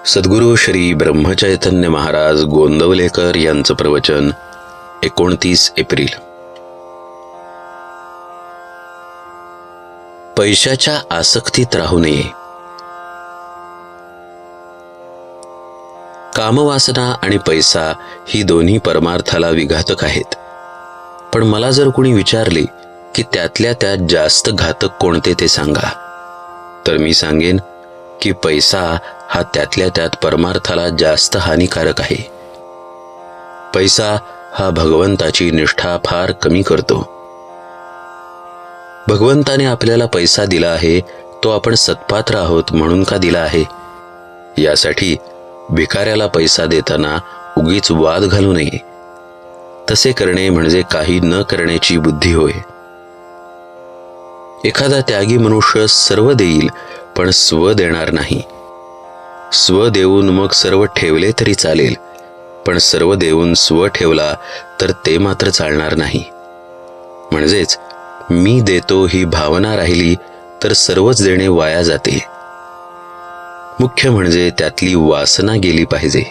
सद्गुरू श्री ब्रह्मचैतन्य महाराज गोंदवलेकर यांचं प्रवचन 29 एप्रिल. पैशाच्या आसक्तीत राहू नये. कामवासना आणि पैसा ही दोन्ही परमार्थाला विघातक आहेत. पण मला जर कुणी विचारले की त्यातल्या त्यात जास्त घातक कोणते ते सांगा, तर मी सांगेन की पैसा हा त्यातल्या त्यात परमार्थाला जास्त हानिकारक आहे. पैसा हा भगवंताची निष्ठा फार कमी करतो. भगवंताने आपल्याला पैसा दिला आहे, तो आपण सत्पात्र आहोत म्हणून का दिला आहे? यासाठी भिकाऱ्याला पैसा देताना उगीच वाद घालू नये. तसे करणे म्हणजे काही न करण्याची बुद्धी होय. एखादा त्यागी मनुष्य सर्व देईल पण स्व देणार नाही. स्व देऊन मग सर्व ठेवले तरी चालेल, पण सर्व देऊन स्व ठेवला तर ते मात्र चालणार नाही. म्हणजेच मी देतो ही भावना राहिली तर सर्वच देणे वाया जाते. मुख्य म्हणजे त्यातली वासना गेली पाहिजे,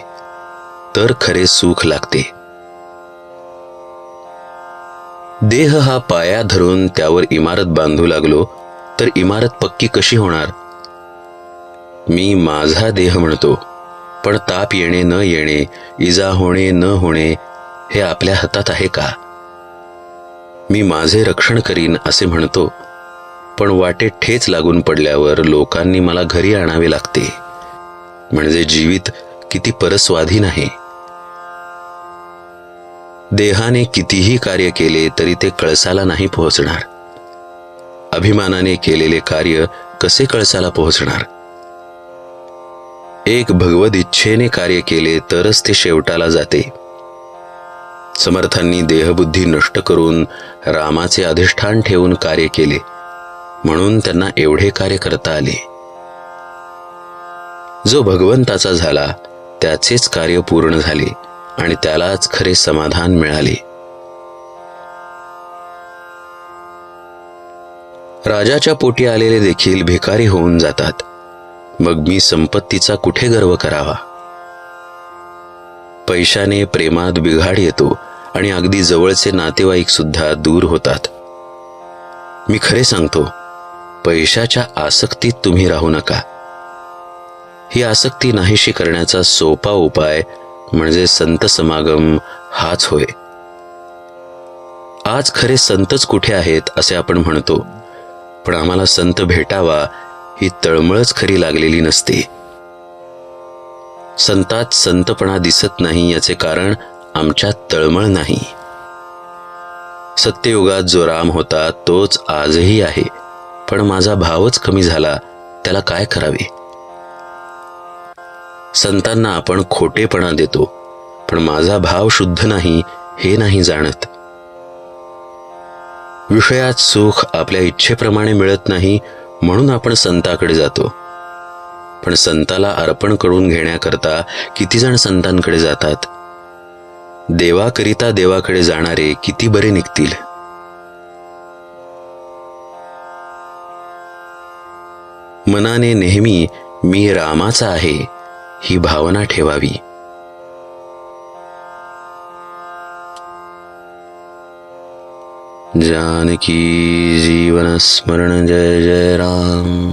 तर खरे सुख लागते. देह हा पाया धरून त्यावर इमारत बांधू लागलो तर इमारत पक्की कशी होणार? मी माझा देह म्हणतो, पण ताप येणे न येणे, इजा होणे न होणे हे आपल्या हातात आहे का? मी माझे रक्षण करीन असे म्हणतो, पण वाटेत ठेच लागून पडल्यावर लोकांनी मला घरी आणावे लागते. म्हणजे जीवित किती परस्वाधीन आहे. देहाने कितीही कार्य केले तरी ते कळसाला नाही पोहोचणार. अभिमानाने केलेले कार्य कसे कळसाला पोहोचणार? एक भगवद इच्छेने कार्य केले तरच ते शेवटाला जाते. समर्थांनी देहबुद्धी नष्ट करून रामाचे अधिष्ठान ठेवून कार्य केले, म्हणून त्यांना एवढे कार्य करता आले. जो भगवंताचा झाला त्याचेच कार्य पूर्ण झाले आणि त्यालाच खरे समाधान मिळाले. राजाच्या पोटी आलेले देखील भिकारी होऊन जातात. मग मी संपत्तीचा कुठे गर्व करावा? पैशाने प्रेमात बिघाड येतो आणि अगदी जवळचे नातेवाईक सुद्धा दूर होतात. मी खरे सांगतो, पैशाच्या आसक्तीत तुम्ही राहू नका. ही आसक्ती नाहीशी करण्याचा सोपा उपाय म्हणजे संत समागम हाच होय. आज खरे संतच कुठे आहेत असे आपण म्हणतो, पण आम्हाला संत भेटावा ही तळमळच खरी लागलेली नसते. संतात संतपणा दिसत नाही याचे कारण आमच्यात तळमळ नाही. सत्ययुगात जो राम होता तोच आजही आहे, पण माझा भावच कमी झाला, त्याला काय करावे? संतांना आपण खोटेपणा देतो, पण माझा भाव शुद्ध नाही हे नाही जाणत. विषयात सुख आपल्या इच्छेप्रमाणे मिळत नाही म्हणून आपण संताकडे जातो. पण संताला अर्पण करून घेण्याकरता किती जण संतांकडे जातात? देवाकरिता देवाकडे जाणारे किती बरे निघतील. मनाने नेहमी मी रामाचा आहे ही भावना ठेवावी. जानकी जीवन स्मरण जय जय राम.